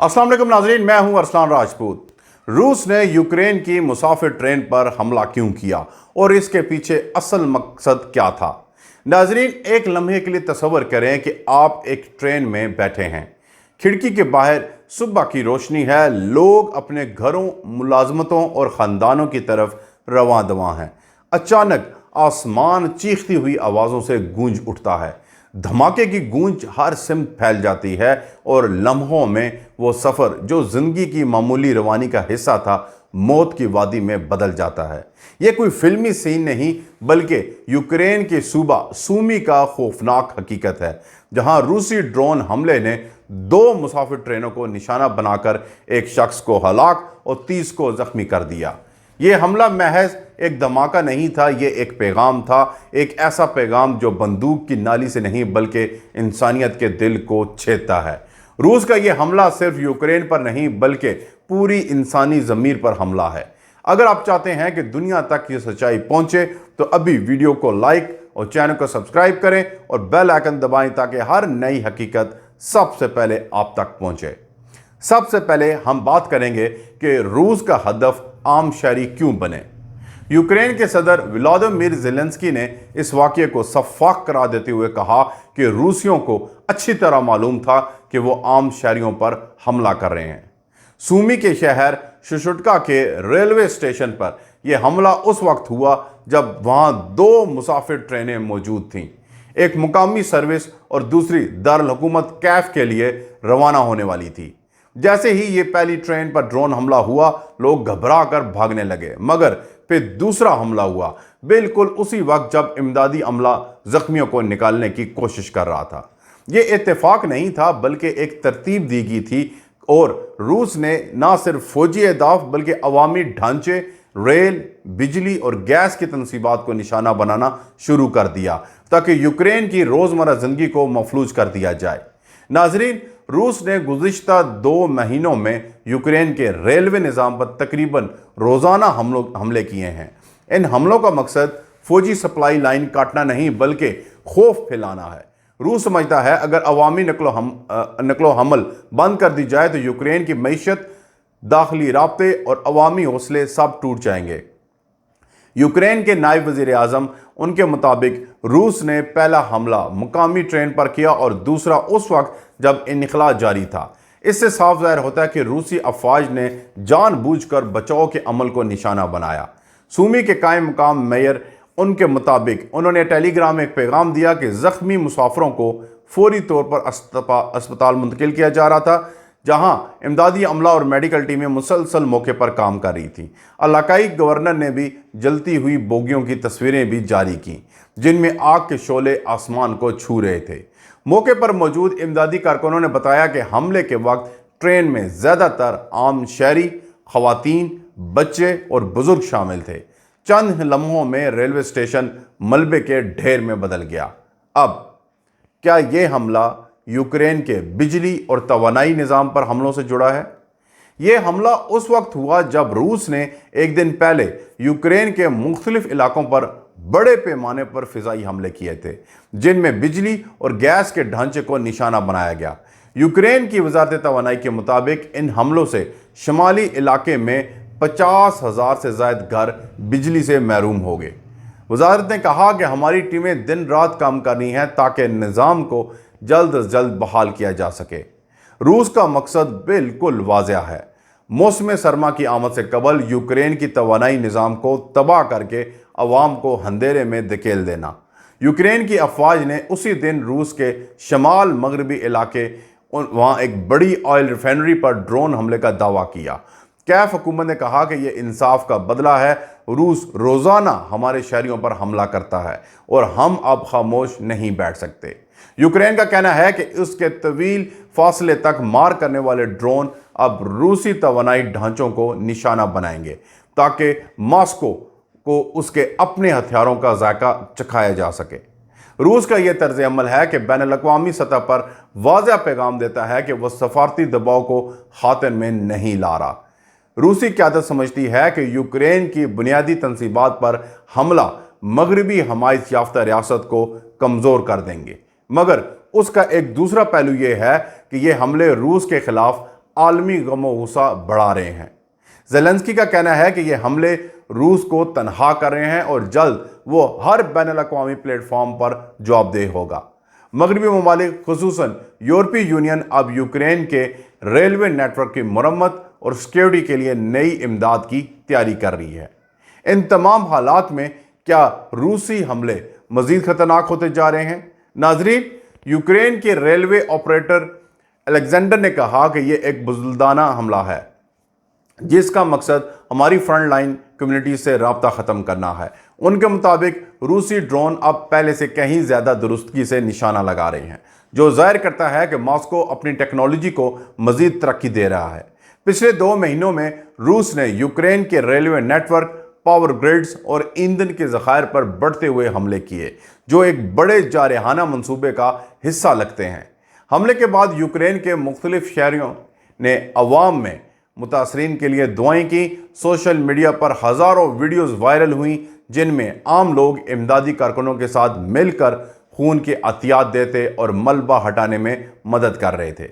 अस्सलाम वालेकुम नाज़रीन, मैं हूं अरसलान राजपूत। रूस ने यूक्रेन की मुसाफिर ट्रेन पर हमला क्यों किया और इसके पीछे असल मकसद क्या था? नाज़रीन, एक लम्हे के लिए तसव्वुर करें कि आप एक ट्रेन में बैठे हैं। खिड़की के बाहर सुबह की रोशनी है, लोग अपने घरों, मुलाजमतों और ख़ानदानों की तरफ रवां दवां हैं। अचानक आसमान चीखती हुई आवाज़ों से गूंज उठता है। धमाके की गूंज हर सिमत फैल जाती है और लम्हों में वो सफ़र जो ज़िंदगी की मामूली रवानी का हिस्सा था, मौत की वादी में बदल जाता है। ये कोई फिल्मी सीन नहीं, बल्कि यूक्रेन के सूबा सूमी का खौफनाक हकीकत है, जहां रूसी ड्रोन हमले ने 2 मुसाफिर ट्रेनों को निशाना बनाकर एक शख्स को हलाक और 30 को ज़ख्मी कर दिया। ये हमला महज एक धमाका नहीं था, ये एक पैगाम था, एक ऐसा पैगाम जो बंदूक की नाली से नहीं बल्कि इंसानियत के दिल को छेदता है। रूस का ये हमला सिर्फ यूक्रेन पर नहीं बल्कि पूरी इंसानी ज़मीर पर हमला है। अगर आप चाहते हैं कि दुनिया तक ये सच्चाई पहुंचे तो अभी वीडियो को लाइक और चैनल को सब्सक्राइब करें और बेल आइकन दबाएं ताकि हर नई हकीकत सबसे पहले आप तक पहुंचे। सबसे पहले हम बात करेंगे कि रूस का हदफ आम शहरी क्यों बने। यूक्रेन के सदर व्लादिमीर ज़ेलेंस्की ने इस वाक़ये को शफ़ाफ़ करार देते हुए कहा कि रूसियों को अच्छी तरह मालूम था कि वो आम शहरियों पर हमला कर रहे हैं। सूमी के शहर शुशुटका के रेलवे स्टेशन पर यह हमला उस वक्त हुआ जब वहां 2 मुसाफिर ट्रेनें मौजूद थीं, एक मुकामी सर्विस और दूसरी दारुल हुकूमत कैफ के लिए रवाना होने वाली थी। जैसे ही ये पहली ट्रेन पर ड्रोन हमला हुआ, लोग घबरा कर भागने लगे, मगर फिर दूसरा हमला हुआ बिल्कुल उसी वक्त जब इमदादी अमला जख्मियों को निकालने की कोशिश कर रहा था। ये इत्तेफाक नहीं था बल्कि एक तरतीब दी गई थी और रूस ने ना सिर्फ फौजी अहदाफ बल्कि अवामी ढांचे, रेल, बिजली और गैस की तनसीबात को निशाना बनाना शुरू कर दिया ताकि यूक्रेन की रोज़मर्रा ज़िंदगी को मफलूज कर दिया जाए। नाजरीन, रूस ने गुज़िश्ता 2 महीनों में यूक्रेन के रेलवे निज़ाम पर तकरीबन रोज़ाना हमले किए हैं। इन हमलों का मकसद फौजी सप्लाई लाइन काटना नहीं बल्कि खौफ फैलाना है। रूस समझता है अगर अवामी नकलो हमल बंद कर दी जाए तो यूक्रेन की मईशत, दाखिली राब्ते और अवामी हौसले सब टूट जाएंगे। यूक्रेन के नायब वज़ीर आज़म उनके मुताबिक रूस ने पहला हमला मुकामी ट्रेन पर किया और दूसरा उस वक्त जब इनखला जारी था। इससे साफ ज़ाहिर होता है कि रूसी अफवाज ने जानबूझकर बचाव के अमल को निशाना बनाया। सूमी के कायम मुकाम मेयर उनके मुताबिक उन्होंने टेलीग्राम में एक पैगाम दिया कि ज़ख्मी मुसाफिरों को फौरी तौर पर अस्पताल मुंतकिल किया जा रहा था, जहां इमदादी अमला और मेडिकल टीमें मुसलसल मौके पर काम कर रही थीं। इलाकाई गवर्नर ने भी जलती हुई बोगियों की तस्वीरें भी जारी की जिनमें आग के शोले आसमान को छू रहे थे। मौके पर मौजूद इमदादी कारकुनों ने बताया कि हमले के वक्त ट्रेन में ज़्यादातर आम शहरी, ख़वातीन, बच्चे और बुजुर्ग शामिल थे। चंद लम्हों में रेलवे स्टेशन मलबे के ढेर में बदल गया। अब क्या ये हमला यूक्रेन के बिजली और तवानाई निज़ाम पर हमलों से जुड़ा है? यह हमला उस वक्त हुआ जब रूस ने एक दिन पहले यूक्रेन के मुख्तलिफ इलाकों पर बड़े पैमाने पर फ़िज़ाई हमले किए थे, जिनमें बिजली और गैस के ढांचे को निशाना बनाया गया। यूक्रेन की वज़ारत तवानाई के मुताबिक इन हमलों से शुमाली इलाके में 50,000 से ज़ायद घर बिजली से महरूम हो गए। वज़ारत ने कहा कि हमारी टीमें दिन रात काम कर रही हैं ताकि निज़ाम को जल्द अज जल्द बहाल किया जा सके। रूस का मकसद बिल्कुल वाज़ेह है, मौसम सरमा की आमद से कबल यूक्रेन की तवानाई निज़ाम को तबाह करके अवाम को अंधेरे में धकेल देना। यूक्रेन की अफवाज ने उसी दिन रूस के शमाल मगरबी इलाके वहाँ एक बड़ी ऑयल रिफाइनरी पर ड्रोन हमले का दावा किया। कैफ हुकूमत ने कहा कि यह इंसाफ का बदला है, रूस रोज़ाना हमारे शहरियों पर हमला करता है और हम अब खामोश नहीं बैठ सकते। यूक्रेन का कहना है कि उसके तवील फासले तक मार करने वाले ड्रोन अब रूसी तवानाई ढांचों को निशाना बनाएंगे ताकि मॉस्को को उसके अपने हथियारों का जायका चखाया जा सके। रूस का यह तर्ज अमल है कि बैनुल-अक़वामी सतह पर वाज़ेह पैगाम देता है कि वह सफारती दबाव को खातिर में नहीं ला रहा। रूसी क़यादत समझती है कि यूक्रेन की बुनियादी तनसीबात पर हमला मगरबी हमायत याफ्ता रियासत को कमज़ोर कर देंगे, मगर उसका एक दूसरा पहलू यह है कि ये हमले रूस के खिलाफ عالمی غم و غصہ بڑھا رہے ہیں۔ زیلنسکی کا کہنا ہے کہ یہ حملے روس کو تنہا کر رہے ہیں اور جلد وہ ہر بین الاقوامی پلیٹ فارم پر جواب دہ ہوگا۔ مغربی ممالک خصوصاً یورپی یونین اب یوکرین کے ریلوے نیٹ ورک کی مرمت اور سیکیورٹی کے لیے نئی امداد کی تیاری کر رہی ہے۔ ان تمام حالات میں کیا روسی حملے مزید خطرناک ہوتے جا رہے ہیں؟ ناظرین، یوکرین کے ریلوے آپریٹر الیگزینڈر نے کہا کہ یہ ایک بزدلانہ حملہ ہے جس کا مقصد ہماری فرنٹ لائن کمیونٹی سے رابطہ ختم کرنا ہے۔ ان کے مطابق روسی ڈرون اب پہلے سے کہیں زیادہ درستگی سے نشانہ لگا رہے ہیں، جو ظاہر کرتا ہے کہ ماسکو اپنی ٹیکنالوجی کو مزید ترقی دے رہا ہے۔ پچھلے 2 مہینوں میں روس نے یوکرین کے railway network, power grids اور ایندھن کے ذخائر پر بڑھتے ہوئے حملے کیے، جو ایک بڑے جارحانہ منصوبے کا حصہ لگتے ہیں۔ حملے کے بعد یوکرین کے مختلف شہریوں نے عوام میں متاثرین کے لیے دعائیں کی۔ سوشل میڈیا پر ہزاروں ویڈیوز وائرل ہوئیں جن میں عام لوگ امدادی کارکنوں کے ساتھ مل کر خون کے عطیات دیتے اور ملبہ ہٹانے میں مدد کر رہے تھے۔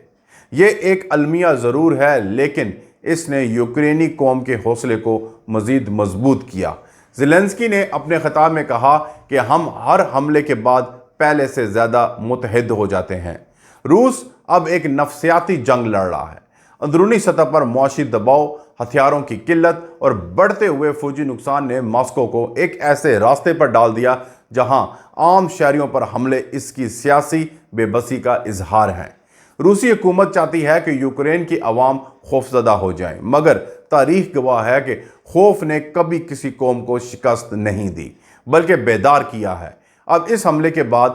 یہ ایک المیہ ضرور ہے، لیکن اس نے یوکرینی قوم کے حوصلے کو مزید مضبوط کیا۔ زیلنسکی نے اپنے خطاب میں کہا کہ ہم ہر حملے کے بعد پہلے سے زیادہ متحد ہو جاتے ہیں۔ روس اب ایک نفسیاتی جنگ لڑ رہا ہے۔ اندرونی سطح پر معاشی دباؤ، ہتھیاروں کی قلت اور بڑھتے ہوئے فوجی نقصان نے ماسکو کو ایک ایسے راستے پر ڈال دیا جہاں عام شہریوں پر حملے اس کی سیاسی بے بسی کا اظہار ہیں۔ روسی حکومت چاہتی ہے کہ یوکرین کی عوام خوفزدہ ہو جائیں، مگر تاریخ گواہ ہے کہ خوف نے کبھی کسی قوم کو شکست نہیں دی بلکہ بیدار کیا ہے۔ اب اس حملے کے بعد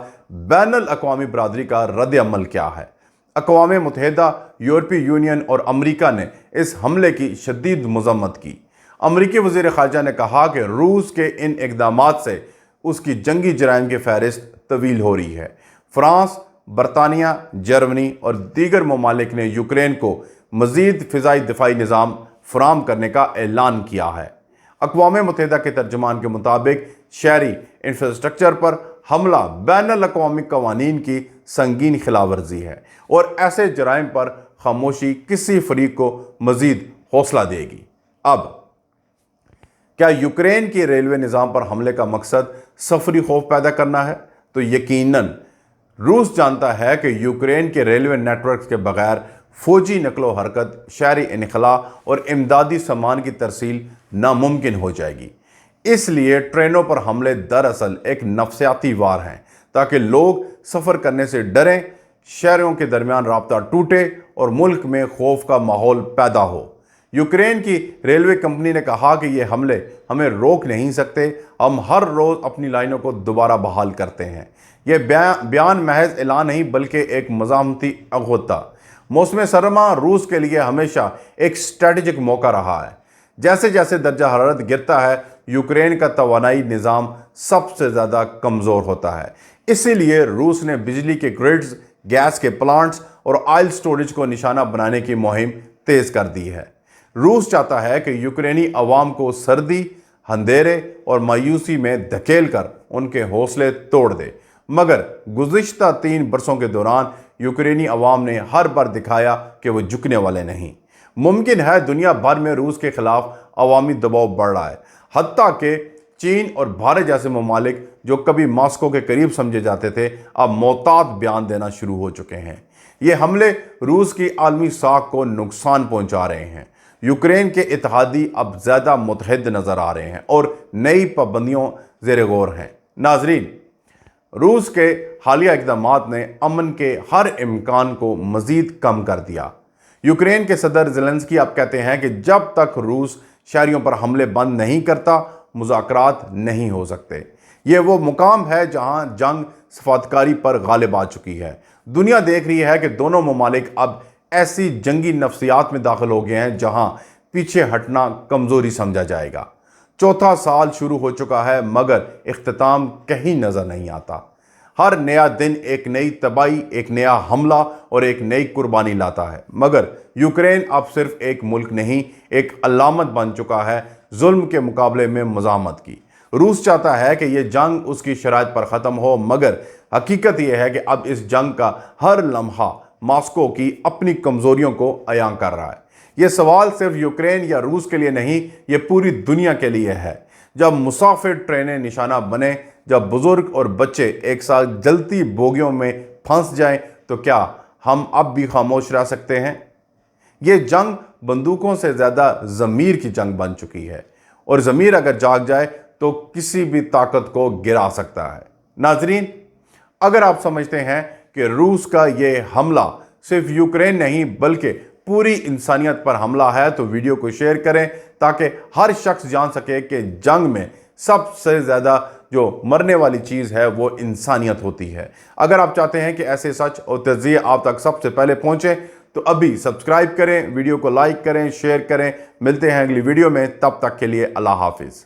بین الاقوامی برادری کا رد عمل کیا ہے؟ اقوام متحدہ، یورپی یونین اور امریکہ نے اس حملے کی شدید مذمت کی۔ امریکی وزیر خارجہ نے کہا کہ روس کے ان اقدامات سے اس کی جنگی جرائم کی فہرست طویل ہو رہی ہے۔ فرانس، برطانیہ، جرمنی اور دیگر ممالک نے یوکرین کو مزید فضائی دفاعی نظام فراہم کرنے کا اعلان کیا ہے۔ اقوام متحدہ کے ترجمان کے مطابق شہری انفراسٹرکچر پر حملہ بین الاقوامی قوانین کی سنگین خلاف ورزی ہے اور ایسے جرائم پر خاموشی کسی فریق کو مزید حوصلہ دے گی۔ اب کیا یوکرین کی ریلوے نظام پر حملے کا مقصد سفری خوف پیدا کرنا ہے؟ تو یقیناً روس جانتا ہے کہ یوکرین کے ریلوے نیٹ ورکس کے بغیر فوجی نقل و حرکت، شہری انخلاء اور امدادی سامان کی ترسیل ناممکن ہو جائے گی۔ اس لیے ٹرینوں پر حملے دراصل ایک نفسیاتی وار ہیں تاکہ لوگ سفر کرنے سے ڈریں، شہریوں کے درمیان رابطہ ٹوٹے اور ملک میں خوف کا ماحول پیدا ہو۔ یوکرین کی ریلوے کمپنی نے کہا کہ یہ حملے ہمیں روک نہیں سکتے، ہم ہر روز اپنی لائنوں کو دوبارہ بحال کرتے ہیں۔ یہ بیان محض اعلان نہیں بلکہ ایک مزاحمتی اغوطہ۔ موسم سرما روس کے لیے ہمیشہ ایک اسٹریٹجک موقع رہا ہے۔ جیسے جیسے درجہ حرارت گرتا ہے، یوکرین کا توانائی نظام سب سے زیادہ کمزور ہوتا ہے۔ اسی لیے روس نے بجلی کے گریڈز، گیس کے پلانٹس اور آئل سٹوریج کو نشانہ بنانے کی مہم تیز کر دی ہے۔ روس چاہتا ہے کہ یوکرینی عوام کو سردی، اندھیرے اور مایوسی میں دھکیل کر ان کے حوصلے توڑ دے، مگر گزشتہ 3 برسوں کے دوران یوکرینی عوام نے ہر بار دکھایا کہ وہ جھکنے والے نہیں۔ ممکن ہے دنیا بھر میں روس کے خلاف عوامی دباؤ بڑھ رہا ہے، حتیٰ کہ چین اور بھارت جیسے ممالک جو کبھی ماسکو کے قریب سمجھے جاتے تھے اب محتاط بیان دینا شروع ہو چکے ہیں۔ یہ حملے روس کی عالمی ساکھ کو نقصان پہنچا رہے ہیں۔ یوکرین کے اتحادی اب زیادہ متحد نظر آ رہے ہیں اور نئی پابندیوں زیر غور ہیں۔ ناظرین، روس کے حالیہ اقدامات نے امن کے ہر امکان کو مزید کم کر دیا۔ یوکرین کے صدر زیلنسکی اب کہتے ہیں کہ جب تک روس شہریوں پر حملے بند نہیں کرتا، مذاکرات نہیں ہو سکتے۔ یہ وہ مقام ہے جہاں جنگ سفارتکاری پر غالب آ چکی ہے۔ دنیا دیکھ رہی ہے کہ دونوں ممالک اب ایسی جنگی نفسیات میں داخل ہو گئے ہیں جہاں پیچھے ہٹنا کمزوری سمجھا جائے گا۔ 4تھا سال شروع ہو چکا ہے مگر اختتام کہیں نظر نہیں آتا۔ ہر نیا دن ایک نئی تباہی، ایک نیا حملہ اور ایک نئی قربانی لاتا ہے، مگر یوکرین اب صرف ایک ملک نہیں، ایک علامت بن چکا ہے ظلم کے مقابلے میں مزاحمت کی۔ روس چاہتا ہے کہ یہ جنگ اس کی شرائط پر ختم ہو، مگر حقیقت یہ ہے کہ اب اس جنگ کا ہر لمحہ मॉस्को की अपनी कमजोरियों को अयां कर रहा है। यह सवाल सिर्फ यूक्रेन या रूस के लिए नहीं, ये पूरी दुनिया के लिए है। जब मुसाफिर ट्रेनें निशाना बने, जब बुजुर्ग और बच्चे एक साथ जलती बोगियों में फंस जाएं, तो क्या हम अब भी खामोश रह सकते हैं? ये जंग बंदूकों से ज्यादा ज़मीर की जंग बन चुकी है, और ज़मीर अगर जाग जाए तो किसी भी ताकत को गिरा सकता है। नाजरीन, अगर आप समझते हैं कि रूस का ये हमला सिर्फ यूक्रेन नहीं बल्कि पूरी इंसानियत पर हमला है, तो वीडियो को शेयर करें ताकि हर शख्स जान सके कि जंग में सबसे ज़्यादा जो मरने वाली चीज़ है वो इंसानियत होती है। अगर आप चाहते हैं कि ऐसे सच और तज्ज़िये आप तक सबसे पहले पहुँचें तो अभी सब्सक्राइब करें, वीडियो को लाइक करें, शेयर करें। मिलते हैं अगली वीडियो में, तब तक के लिए अल्लाह हाफिज़।